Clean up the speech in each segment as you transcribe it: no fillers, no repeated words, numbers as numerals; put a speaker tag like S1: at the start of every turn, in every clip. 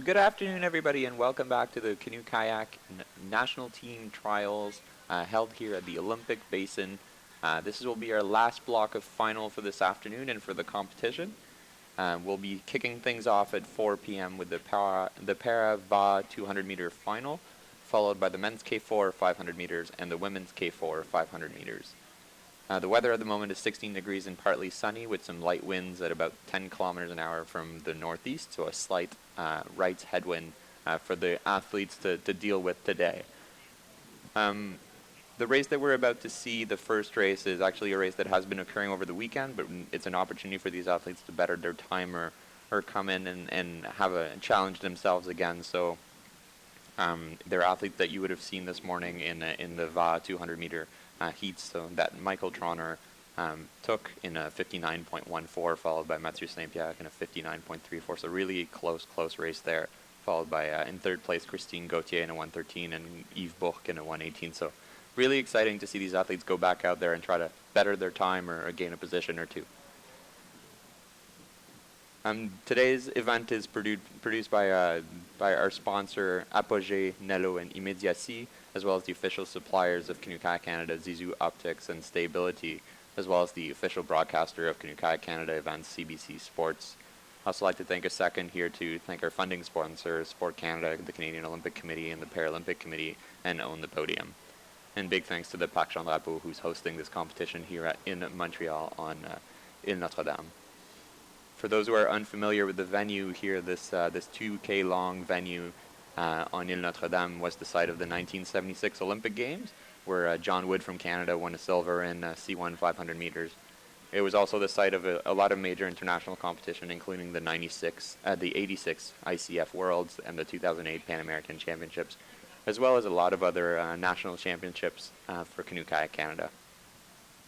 S1: Good afternoon, everybody, and welcome back to the Canoe Kayak National Team Trials held here at the Olympic Basin. This will be our last block of final for this afternoon and for the competition. We'll be kicking things off at 4 p.m. with the Para Va 200 meter final, followed by the men's K4 500 meters and the women's K4 500 meters. The weather at the moment is 16 degrees and partly sunny with some light winds at about 10 kilometers an hour from the northeast, so a slight right headwind for the athletes to deal with today. The race that we're about to see, the first race, is actually a race that has been occurring over the weekend, but it's an opportunity for these athletes to better their time or come in and have a challenge themselves again. So they're athletes that you would have seen this morning in the VA 200 meter heats, so that Michael Trauner took in a 59.14, followed by Mathieu Saint-Pierre in a 59.34, so really close race there, followed by in third place Christine Gauthier in a 113 and Yves Bourque in a 118. So really exciting to see these athletes go back out there and try to better their time or gain a position or two. Today's event is produced by our sponsor Apogee, Nello, and Immediacy, as well as the official suppliers of Canoe Kayak Canada, Zizou Optics and Stability, as well as the official broadcaster of Canoe Kayak Canada events, CBC Sports. I'd also like to take a second here to thank our funding sponsors, Sport Canada, the Canadian Olympic Committee, and the Paralympic Committee, and Own the Podium. And big thanks to the Parc Jean Drapeau, who's hosting this competition here in Montreal on Ile Notre-Dame. For those who are unfamiliar with the venue here, this 2K long venue on Ile Notre-Dame was the site of the 1976 Olympic Games, where John Wood from Canada won a silver in C1 500 meters. It was also the site of a lot of major international competition, including the 86 ICF Worlds and the 2008 Pan American Championships, as well as a lot of other national championships for Canoe Kayak Canada.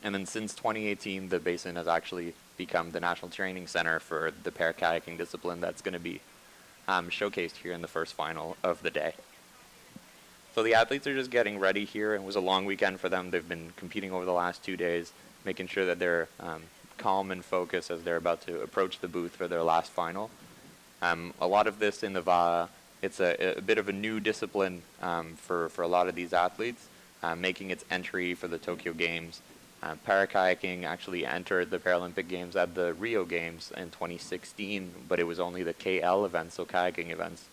S1: And then since 2018, the basin has actually become the national training center for the para-kayaking discipline that's going to be showcased here in the first final of the day. So the athletes are just getting ready here. It was a long weekend for them. They've been competing over the last 2 days, making sure that they're calm and focused as they're about to approach the booth for their last final. A lot of this in the VA, it's a bit of a new discipline for a lot of these athletes, making its entry for the Tokyo Games. Para-kayaking actually entered the Paralympic Games at the Rio Games in 2016, but it was only the KL events, so kayaking events.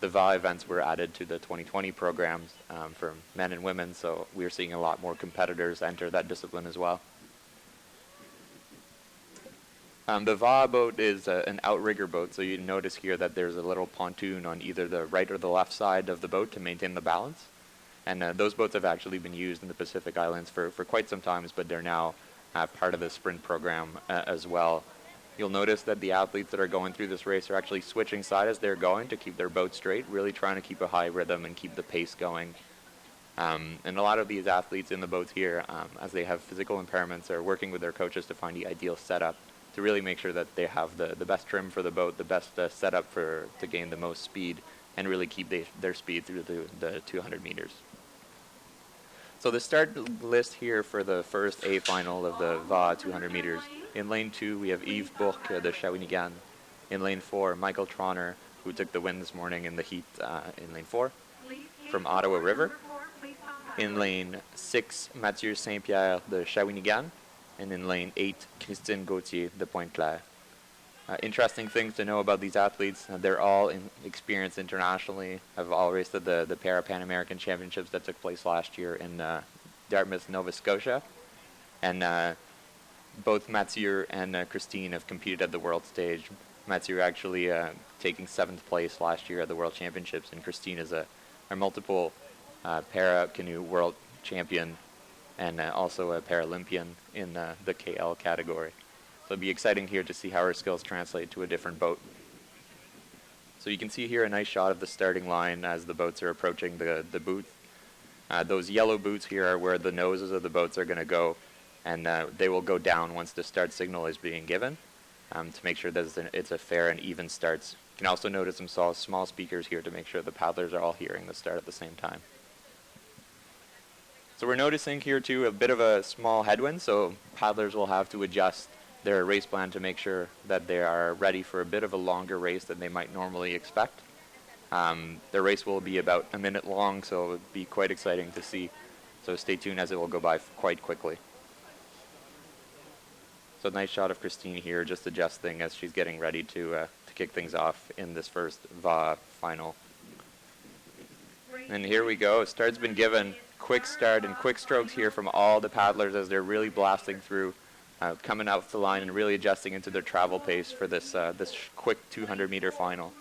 S1: The VA events were added to the 2020 programs for men and women, so we're seeing a lot more competitors enter that discipline as well. The VA boat is an outrigger boat, so you notice here that there's a little pontoon on either the right or the left side of the boat to maintain the balance. And those boats have actually been used in the Pacific Islands for quite some time, but they're now part of the sprint program as well. You'll notice that the athletes that are going through this race are actually switching side as they're going to keep their boat straight, really trying to keep a high rhythm and keep the pace going. And a lot of these athletes in the boats here, as they have physical impairments, are working with their coaches to find the ideal setup to really make sure that they have the best trim for the boat, the best setup to gain the most speed, and really keep their speed through the 200 meters. So the start list here for the first A final of the VA 200 meters. In lane 2, we have Yves Bourque, the Shawinigan. In lane 4, Michael Trauner, who took the win this morning in the heat in lane 4, from Ottawa River. In lane 6, Mathieu Saint-Pierre, the Shawinigan. And in lane 8, Christine Gauthier, the Pointe-Claire. Interesting things to know about these athletes. They're all experienced internationally, have all raced at the Pan American Championships that took place last year in Dartmouth, Nova Scotia. And both Mathieu and Christine have competed at the world stage. Mathieu actually taking 7th place last year at the World Championships, and Christine is a multiple para-canoe world champion and also a Paralympian in the KL category. So it'll be exciting here to see how her skills translate to a different boat. So you can see here a nice shot of the starting line as the boats are approaching the booth. Those yellow boots here are where the noses of the boats are going to go, and they will go down once the start signal is being given to make sure that it's a fair and even starts. You can also notice some small speakers here to make sure the paddlers are all hearing the start at the same time. So we're noticing here too a bit of a small headwind, so paddlers will have to adjust their race plan to make sure that they are ready for a bit of a longer race than they might normally expect. The race will be about a minute long, so it will be quite exciting to see. So stay tuned as it will go by quite quickly. So nice shot of Christine here, just adjusting as she's getting ready to kick things off in this first VA final. And here we go. Start's been given. Quick start and quick strokes here from all the paddlers as they're really blasting through, coming out the line and really adjusting into their travel pace for this quick 200-meter final.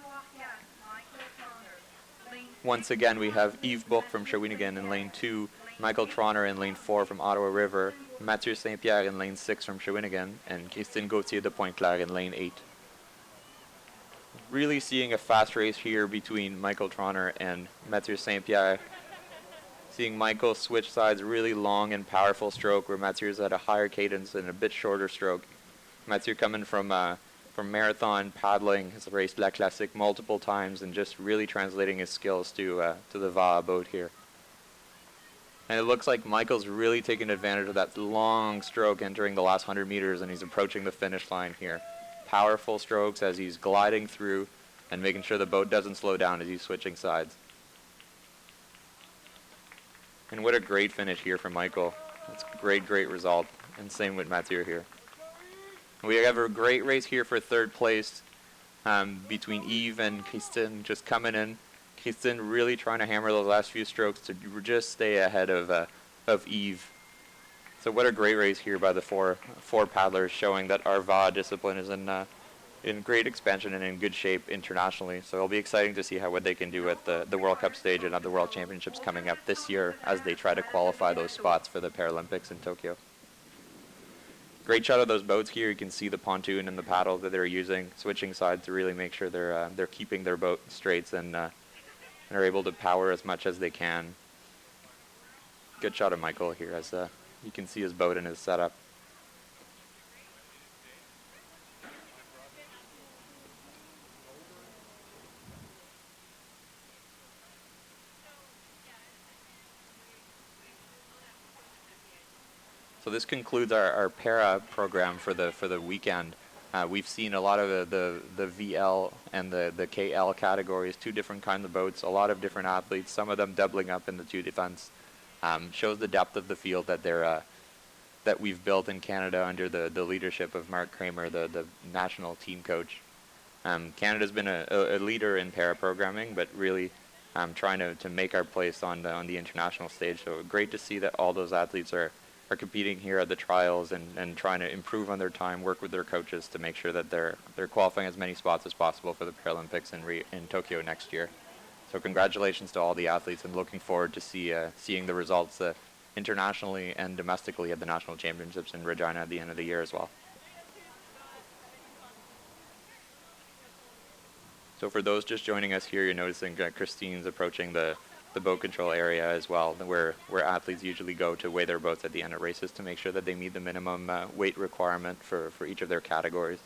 S1: Once again, we have Yves Bourque from Shawinigan in lane 2, Michael Tronner in lane 4 from Ottawa River, Mathieu Saint-Pierre in lane 6 from Shawinigan, and Christine Gauthier de Pointe-Claire in lane 8. Really seeing a fast race here between Michael Tronner and Mathieu Saint-Pierre. Seeing Michael switch sides, really long and powerful stroke, where Mathieu's at a higher cadence and a bit shorter stroke. Mathieu coming from marathon paddling, has raced La Classique multiple times and just really translating his skills to the VA boat here. And it looks like Michael's really taking advantage of that long stroke entering the last 100 meters, and he's approaching the finish line here. Powerful strokes as he's gliding through and making sure the boat doesn't slow down as he's switching sides. And what a great finish here from Michael. That's a great result. And same with Mathieu here. We have a great race here for third place between Yves and Christine just coming in. Christine really trying to hammer those last few strokes to just stay ahead of Yves. So what a great race here by the four paddlers, showing that our VA discipline is in great expansion and in good shape internationally. So it'll be exciting to see what they can do at the World Cup stage and at the World Championships coming up this year as they try to qualify those spots for the Paralympics in Tokyo. Great shot of those boats here. You can see the pontoon and the paddle that they're using, switching sides to really make sure they're keeping their boat straights and are able to power as much as they can. Good shot of Michael here as you can see his boat and his setup. So this concludes our para program for the weekend. We've seen a lot of the VL and the KL categories, two different kinds of boats, a lot of different athletes, some of them doubling up in the two events. Shows the depth of the field that we've built in Canada under the leadership of Mark Kramer, the national team coach. Canada's been a leader in para programming, but really trying to make our place on the international stage. So great to see that all those athletes are competing here at the trials and trying to improve on their time, work with their coaches to make sure that they're qualifying as many spots as possible for the Paralympics in Tokyo next year. So congratulations to all the athletes, and looking forward to seeing the results internationally and domestically at the national championships in Regina at the end of the year as well. So for those just joining us here, you're noticing Christine's approaching the boat control area as well, where athletes usually go to weigh their boats at the end of races to make sure that they meet the minimum weight requirement for each of their categories.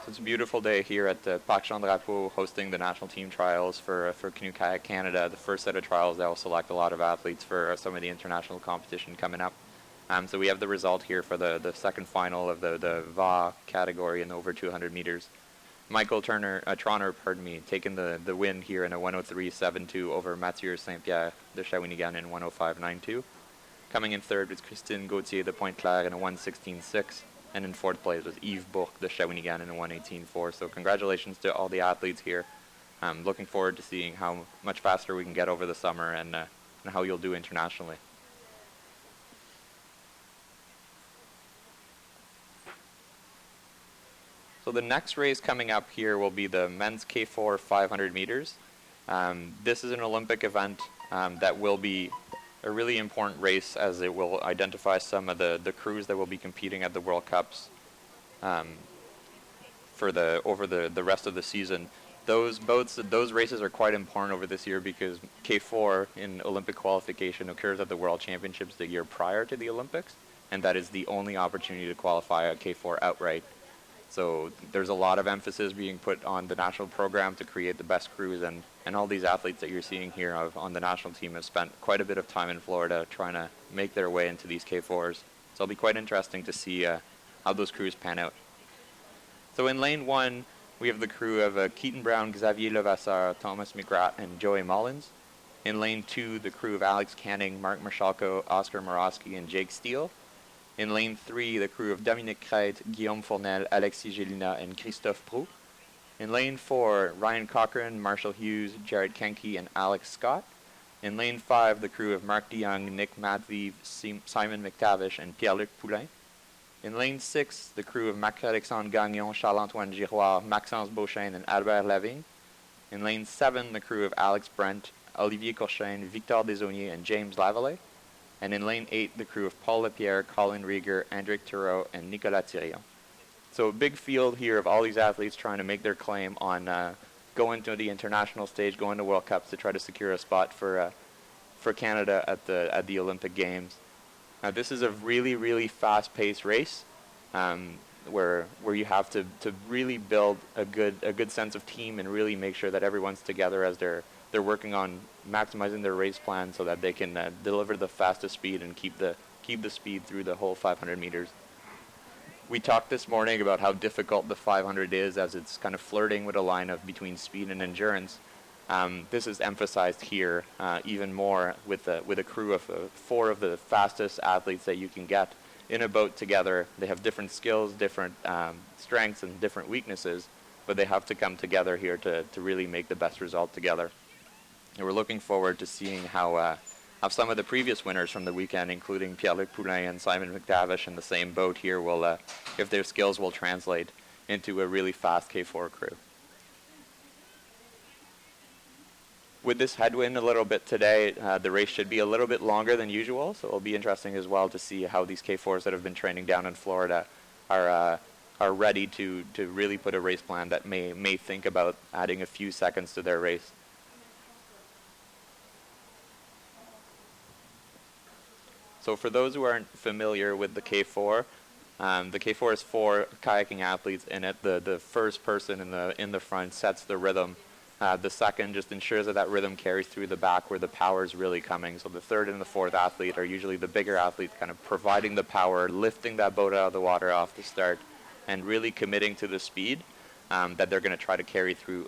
S1: It's a beautiful day here at Parc Jean Drapeau, hosting the national team trials for Canoe Kayak Canada, the first set of trials that will select a lot of athletes for some of the international competition coming up. So we have the result here for the second final of the VA category in over 200 meters. Michael Tronner, taking the win here in a 103.72 over Mathieu Saint-Pierre de Shawinigan in 105.92. Coming in third was Christine Gauthier de Pointe-Claire in a 116.6. And in fourth place was Yves Bourque de Shawinigan in a 118.4. So congratulations to all the athletes here. I'm looking forward to seeing how much faster we can get over the summer and how you'll do internationally. So the next race coming up here will be the men's K4 500 meters. This is an Olympic event that will be a really important race, as it will identify some of the crews that will be competing at the World Cups over the rest of the season. Those races are quite important over this year because K4 in Olympic qualification occurs at the World Championships the year prior to the Olympics, and that is the only opportunity to qualify a K4 outright. So there's a lot of emphasis being put on the national program to create the best crews, and all these athletes that you're seeing here on the national team have spent quite a bit of time in Florida trying to make their way into these K4s. So it'll be quite interesting to see how those crews pan out. So in lane 1, we have the crew of Keaton Brown, Xavier Levasseur, Thomas McGrath, and Joey Mullins. In lane 2, the crew of Alex Canning, Mark Marchalko, Oscar Morosky, and Jake Steele. In lane 3, the crew of Dominique Crête, Guillaume Fournel, Alexis Gélina, and Christophe Proux. In lane 4, Ryan Cochran, Marshall Hughes, Jared Kenke, and Alex Scott. In lane 5, the crew of Marc DeYoung, Nick Matviv, Simon McTavish, and Pierre-Luc Poulain. In lane 6, the crew of Marc-Alexandre Gagnon, Charles-Antoine Giroir, Maxence Beauchesne, and Albert Lavigne. In lane 7, the crew of Alex Brent, Olivier Corchaine, Victor Desaunier, and James Lavallee. And in lane 8, the crew of Paul Lapierre, Colin Rieger, Hendrik Thureau, and Nicolas Thirion. So a big field here of all these athletes trying to make their claim on going to the international stage, going to World Cups to try to secure a spot for Canada at the Olympic Games. This is a really, really fast-paced race where you have to really build a good sense of team and really make sure that everyone's together as they're working on maximizing their race plan so that they can deliver the fastest speed and keep the speed through the whole 500 meters. We talked this morning about how difficult the 500 is as it's kind of flirting with a line of between speed and endurance. This is emphasized here even more with a crew of 4 of the fastest athletes that you can get in a boat together. They have different skills, different strengths, and different weaknesses, but they have to come together here to really make the best result together. And we're looking forward to seeing how some of the previous winners from the weekend, including Pierre-Luc Poulain and Simon McTavish in the same boat here, will, if their skills will translate into a really fast K4 crew. With this headwind a little bit today, the race should be a little bit longer than usual, so it'll be interesting as well to see how these K4s that have been training down in Florida are ready to really put a race plan that may think about adding a few seconds to their race. So for those who aren't familiar with the K4 has 4 kayaking athletes in it. The first person in the front sets the rhythm. The second just ensures that rhythm carries through the back where the power is really coming. So the third and the fourth athlete are usually the bigger athletes, kind of providing the power, lifting that boat out of the water off the start, and really committing to the speed that they're going to try to carry through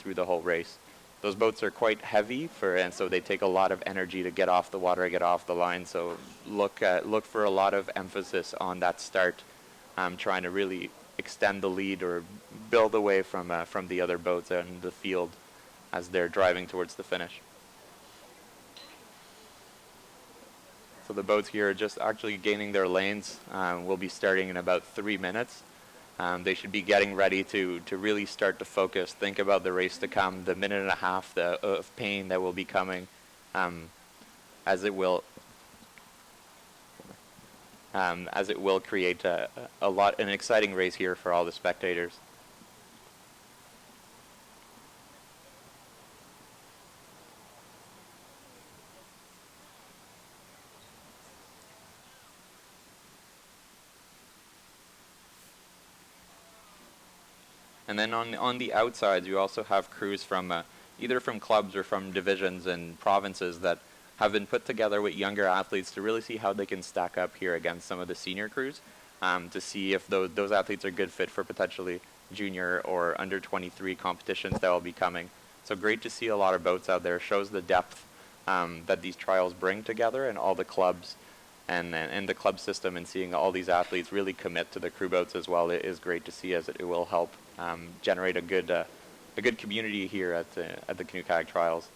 S1: the whole race. Those boats are quite heavy, and so they take a lot of energy to get off the water, get off the line. So look for a lot of emphasis on that start, trying to really extend the lead or build away from the other boats out in the field as they're driving towards the finish. So the boats here are just actually gaining their lanes. We'll be starting in about 3 minutes. They should be getting ready to really start to focus, think about the race to come, the minute and a half of pain that will be coming, as it will create an exciting race here for all the spectators. And then on the outsides, you also have crews from either from clubs or from divisions and provinces that have been put together with younger athletes to really see how they can stack up here against some of the senior crews, to see if those athletes are good fit for potentially junior or under 23 competitions that will be coming. So great to see a lot of boats out there. Shows the depth that these trials bring together, and all the clubs and the club system, and seeing all these athletes really commit to the crew boats as well. It is great to see, as it will help generate a good community here at the Canoe Kayak Trials.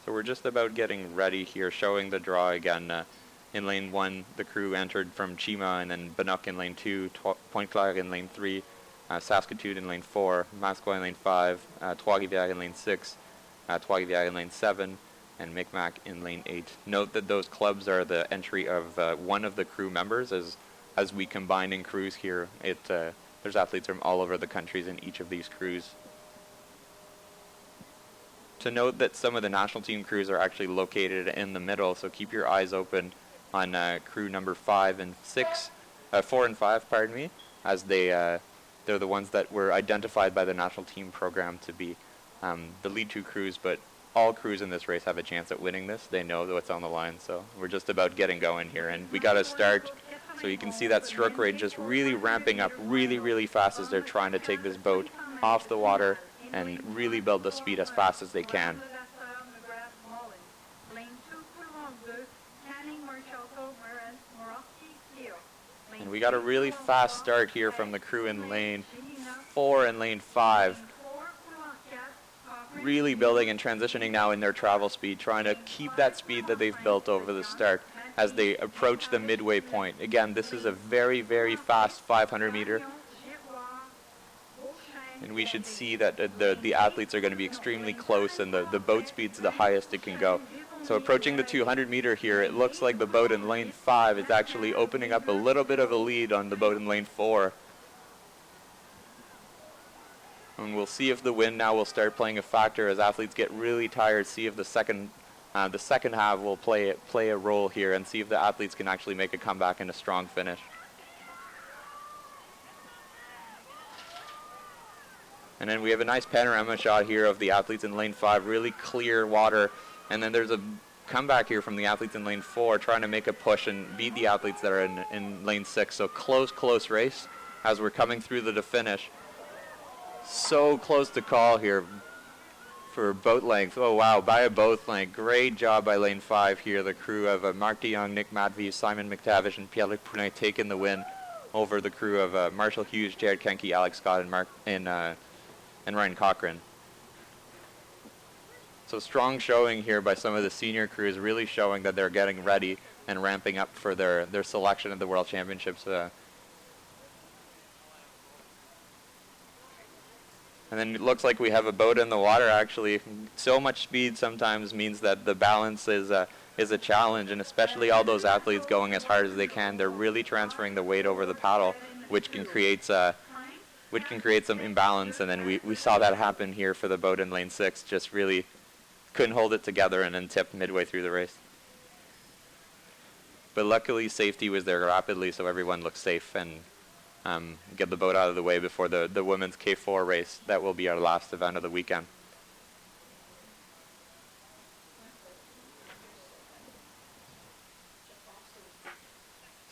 S1: So we're just about getting ready here, showing the draw again. In lane 1, the crew entered from Chima, and then Bannock in lane 2, Pointe-Claire in lane 3, Saskatoon in lane 4, Mascouin in lane 5, Trois-Rivières in lane 6, Trois-Rivières in lane 7, and Micmac in lane 8. Note that those clubs are the entry of one of the crew members. As we combine in crews here, there's athletes from all over the countries in each of these crews. To note that some of the national team crews are actually located in the middle, so keep your eyes open on crew number 4 and 5, pardon me, as they're the ones that were identified by the national team program to be the lead 2 crews, but all crews in this race have a chance at winning this. They know what's on the line, so we're just about getting going here, and we got to start. So you can see that stroke rate just really ramping up really fast as they're trying to take this boat off the water and really build the speed as fast as they can. And we got a really fast start here from the crew in lane 4 and lane 5. Really building and transitioning now in their travel speed, trying to keep that speed that they've built over the start as they approach the midway point. Again, this is a very fast 500 meter. And we should see that the athletes are going to be extremely close, and the boat speed's the highest it can go. So approaching the 200 meter here, it looks like the boat in lane 5 is actually opening up a little bit of a lead on the boat in lane 4. And we'll see if the wind now will start playing a factor as athletes get really tired. See if the second half will play a role here, and see if the athletes can actually make a comeback and a strong finish. And then we have a nice panorama shot here of the athletes in lane 5, really clear water. And then there's a comeback here from the athletes in lane 4, trying to make a push and beat the athletes that are in lane 6. So close race as we're coming through the finish. So close to call here for boat length. Oh wow, by a boat length. Great job by lane 5 here. The crew of Marc de Jong, Nick Matvies, Simon McTavish, and Pierre-Luc Poulin taking the win over the crew of Marshall Hughes, Jared Kenke, Alex Scott, and Ryan Cochran. So strong showing here by some of the senior crews, really showing that they're getting ready and ramping up for their selection at the World Championships. And then it looks like we have a boat in the water actually. So much speed sometimes means that the balance is a challenge, and especially all those athletes going as hard as they can, they're really transferring the weight over the paddle, which can create some imbalance. And then we saw that happen here for the boat in lane 6, just really couldn't hold it together and then tipped midway through the race. But luckily safety was there rapidly, so everyone looked safe and get the boat out of the way before the women's K4 race. That will be our last event of the weekend.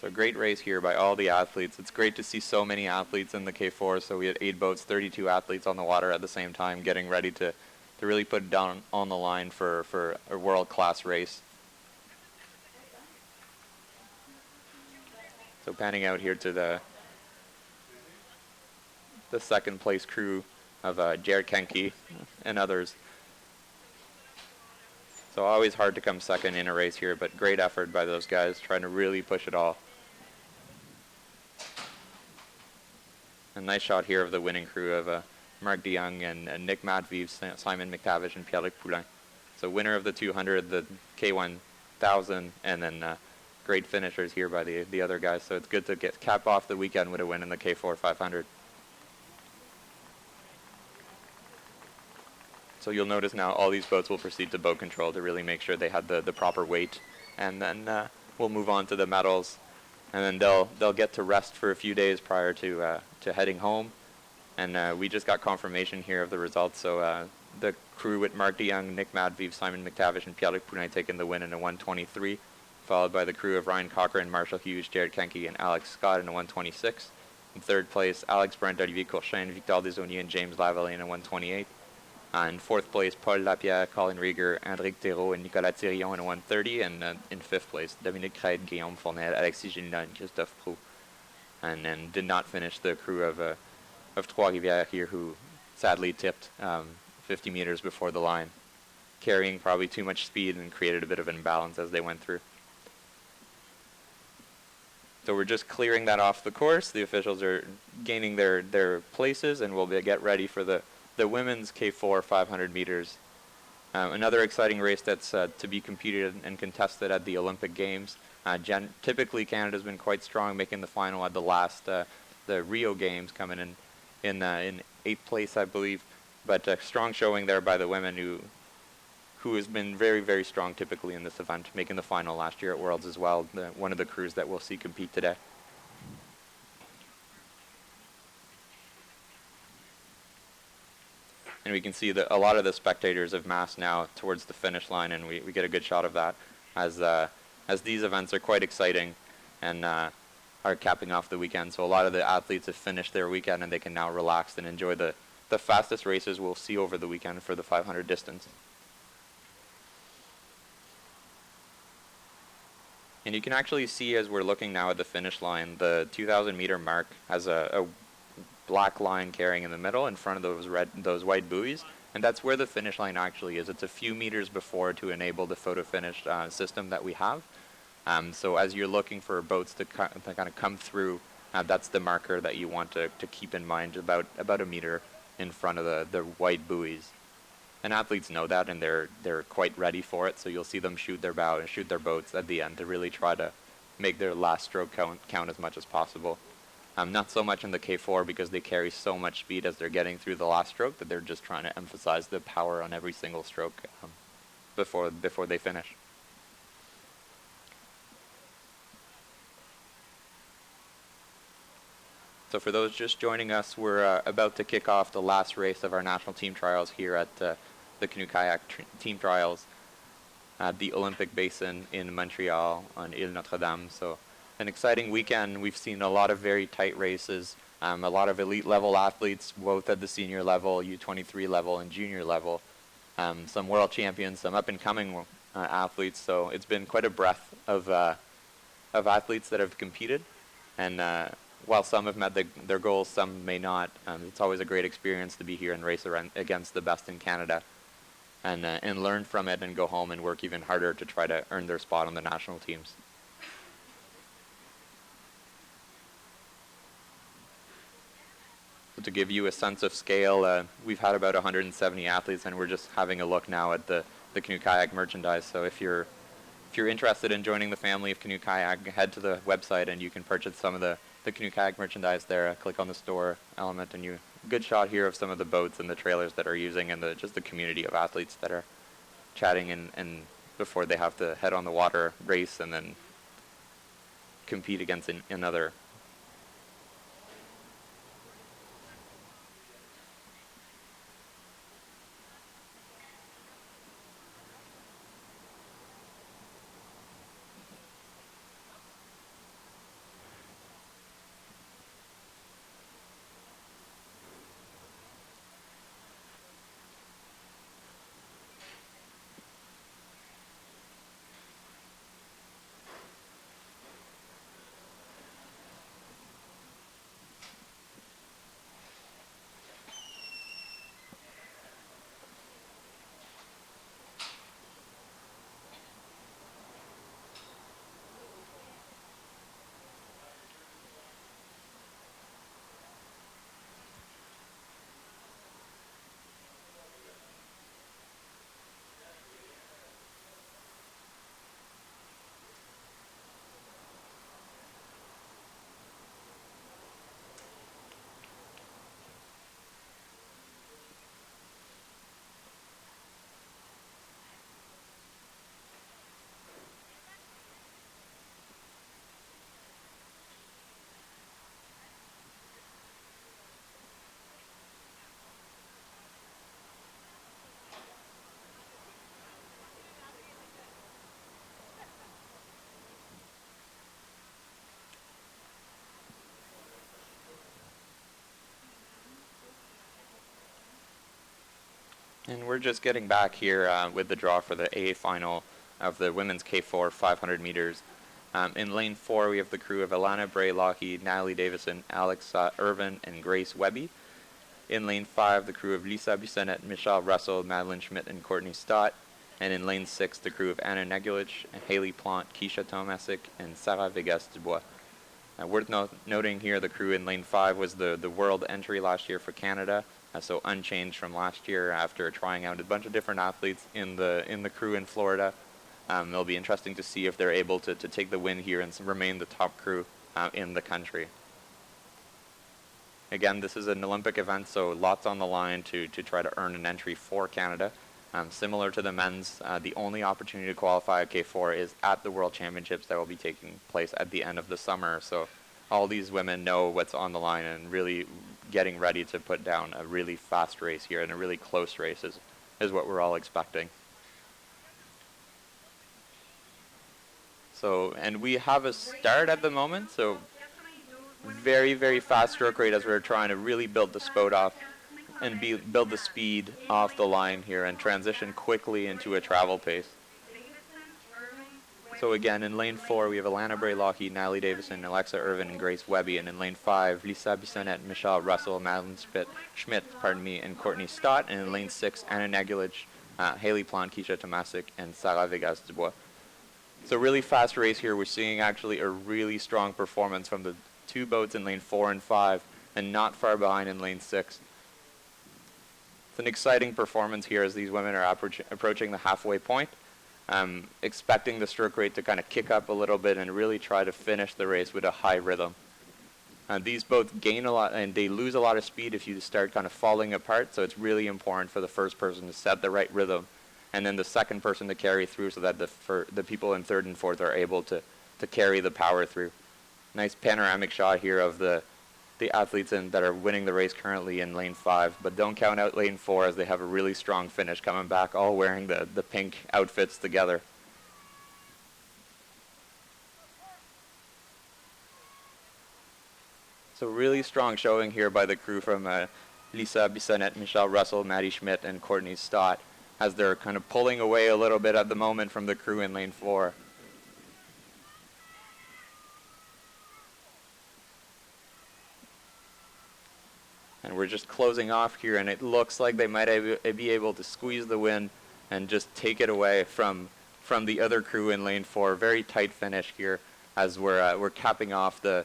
S1: So great race here by all the athletes. It's great to see so many athletes in the K4. So we had 8 boats, 32 athletes on the water at the same time, getting ready to really put it down on the line for a world-class race. So panning out here to the second place crew of Jared Kenke and others. So always hard to come second in a race here, but great effort by those guys trying to really push it all. A nice shot here of the winning crew of Marc de Jong and Nick Matvies, Simon McTavish, and Pierre-Luc Poulin. So winner of the 200, the K1000, and then great finishers here by the other guys. So it's good to cap off the weekend with a win in the K4 500. So you'll notice now all these boats will proceed to boat control to really make sure they had the proper weight, and then we'll move on to the medals, and then they'll get to rest for a few days prior to heading home. And we just got confirmation here of the results. So the crew with Marc de Jong, Nick Matvies, Simon McTavish, and Pierre-Luc Poulin taking the win in a 1:23, followed by the crew of Ryan Cochran, Marshall Hughes, Jared Kenke, and Alex Scott in a 1:26. In third place, Alex Brent, Olivier Courchain, Victor Desaunier, and James Lavallee in a 1:28. In fourth place, Paul Lapierre, Colin Rieger, Hendrik Thérault, and Nicolas Thirion in a 1:30. And in fifth place, Dominique Craig, Guillaume Fournel, Alexis Gilina, and Christophe Proux. And then did not finish the crew of Trois-Rivières here, who sadly tipped 50 meters before the line, carrying probably too much speed and created a bit of an imbalance as they went through. So we're just clearing that off the course. The officials are gaining their places, and we'll get ready for the women's K4 500 meters. Another exciting race that's to be competed and contested at the Olympic Games. Typically Canada's been quite strong, making the final at the last the Rio Games, coming in 8th place, I believe. But a strong showing there by the women, who who has been very, very strong typically in this event, making the final last year at Worlds as well, one of the crews that we'll see compete today. And we can see that a lot of the spectators have massed now towards the finish line, and we get a good shot of that as these events are quite exciting and are capping off the weekend. So a lot of the athletes have finished their weekend, and they can now relax and enjoy the fastest races we'll see over the weekend for the 500 distance. And you can actually see, as we're looking now at the finish line, the 2,000 meter mark has a black line carrying in the middle in front of those white buoys, and that's where the finish line actually is. It's a few meters before to enable the photo finish system that we have. So as you're looking for boats to kind of come through, that's the marker that you want to keep in mind, about a meter in front of the white buoys. And athletes know that, and they're quite ready for it. So you'll see them shoot their bow and shoot their boats at the end to really try to make their last stroke count as much as possible. Not so much in the K4 because they carry so much speed as they're getting through the last stroke that they're just trying to emphasize the power on every single stroke before they finish. So for those just joining us, we're about to kick off the last race of our national team trials here at the Canoe Kayak Team Trials at the Olympic Basin in Montreal on Ile Notre-Dame. So an exciting weekend. We've seen a lot of very tight races, a lot of elite level athletes, both at the senior level, U23 level, and junior level. Some world champions, some up and coming athletes. So it's been quite a breadth of athletes that have competed, and while some have met their goals, some may not. It's always a great experience to be here and race against the best in Canada, and learn from it and go home and work even harder to try to earn their spot on the national teams. So to give you a sense of scale, we've had about 170 athletes, and we're just having a look now at the Canoe Kayak merchandise. So if you're interested in joining the family of Canoe Kayak, head to the website and you can purchase some of the Canoe Kayak merchandise there. Click on the store element, and you good shot here of some of the boats and the trailers that are using, and just the community of athletes that are chatting and before they have to head on the water, race, and then compete against another. And we're just getting back here with the draw for the AA final of the women's K4 500 meters. In lane 4, we have the crew of Alana Bray-Lockheed, Natalie Davison, Alex Irvin, and Grace Webby. In lane 5, the crew of Lisa Bissonnette, Michelle Russell, Madeline Schmidt, and Courtney Stott. And in lane 6, the crew of Anna Negulich, Haley Plant, Keisha Tomasic, and Sarah Vegas-Dubois. Worth noting here, the crew in lane 5 was the world entry last year for Canada, so unchanged from last year after trying out a bunch of different athletes in the crew in Florida. It'll be interesting to see if they're able to take the win here and remain the top crew in the country. Again, this is an Olympic event, so lots on the line to try to earn an entry for Canada. Similar to the men's, the only opportunity to qualify at K4 is at the World Championships that will be taking place at the end of the summer. So all these women know what's on the line and really getting ready to put down a really fast race here, and a really close race is what we're all expecting. So, and we have a start at the moment, so very, very fast stroke rate as we're trying to really build the spot off and build the speed off the line here and transition quickly into a travel pace. So again, in lane 4, we have Alana Bray Lockheed, Natalie Davison, Alexa Irvin, and Grace Webby. And in lane 5, Lisa Bissonnette, Michelle Russell, Madeline Schmidt, and Courtney Stott. And in lane 6, Anna Negulich, Haley Plante, Keisha Tomasic, and Sarah Vegas Dubois. So really fast race here. We're seeing actually a really strong performance from the two boats in lane 4 and 5, and not far behind in lane 6. It's an exciting performance here as these women are approaching the halfway point. Expecting the stroke rate to kind of kick up a little bit and really try to finish the race with a high rhythm. These both gain a lot and they lose a lot of speed if you start kind of falling apart, so it's really important for the first person to set the right rhythm, and then the second person to carry through so that the people in third and fourth are able to carry the power through. Nice panoramic shot here of the athletes that are winning the race currently in lane 5, but don't count out lane 4 as they have a really strong finish coming back, all wearing the pink outfits together. So really strong showing here by the crew from Lisa Bissonnette, Michelle Russell, Maddie Schmidt, and Courtney Stott, as they're kind of pulling away a little bit at the moment from the crew in lane 4. And we're just closing off here, and it looks like they might be able to squeeze the win and just take it away from the other crew in lane 4. Very tight finish here as we're capping off the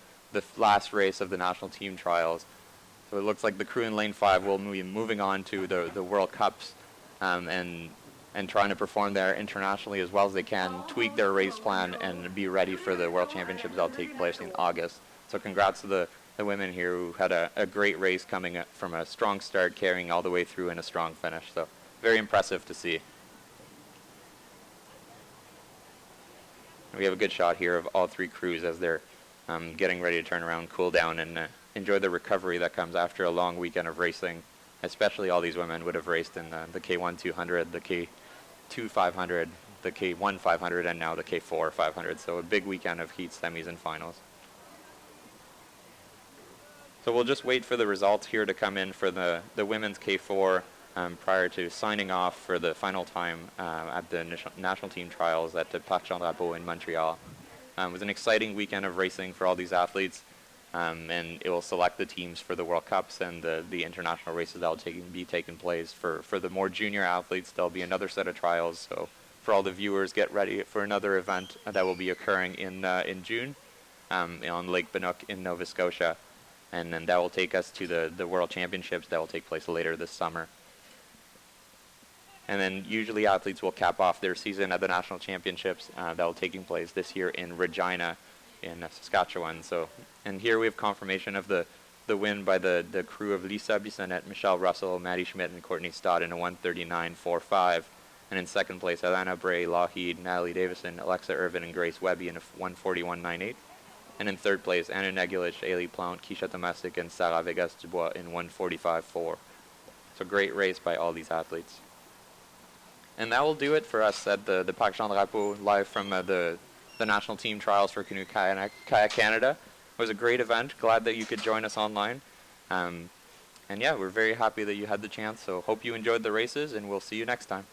S1: last race of the national team trials. So it looks like the crew in lane 5 will be moving on to the World Cups and trying to perform there internationally as well as they can, tweak their race plan, and be ready for the World Championships that'll take place in August. So congrats to the women here who had a great race coming up from a strong start, carrying all the way through in a strong finish. So very impressive to see. And we have a good shot here of all three crews as they're getting ready to turn around, cool down, and enjoy the recovery that comes after a long weekend of racing. Especially all these women would have raced in the K1 200, the K2 500, the K1 500, and now the K4 500. So a big weekend of heats, semis, and finals. So we'll just wait for the results here to come in for the women's K4 prior to signing off for the final time at the national team trials at the Paracanoe in Montreal. It was an exciting weekend of racing for all these athletes, and it will select the teams for the World Cups and the international races that will be taking place. For the more junior athletes, there'll be another set of trials. So for all the viewers, get ready for another event that will be occurring in June on Lake Bannock in Nova Scotia. And then that will take us to the World Championships that will take place later this summer. And then usually athletes will cap off their season at the National Championships that will taking place this year in Regina in Saskatchewan. So, and here we have confirmation of the win by the crew of Lisa Bissonnette, Michelle Russell, Maddie Schmidt, and Courtney Stott in a 1:39.45. And in second place, Alana Bray Lockheed, Natalie Davison, Alexa Irvin, and Grace Webby in a 1:41.98. And in third place, Anna Negulich, Haley Plante, Keisha Tomasic, and Sarah Vegas Dubois in 1:45.4. So great race by all these athletes. And that will do it for us at the Paracanoe live from the national team trials for Canoe Kayak Canada. It was a great event. Glad that you could join us online. And yeah, we're very happy that you had the chance. So hope you enjoyed the races, and we'll see you next time.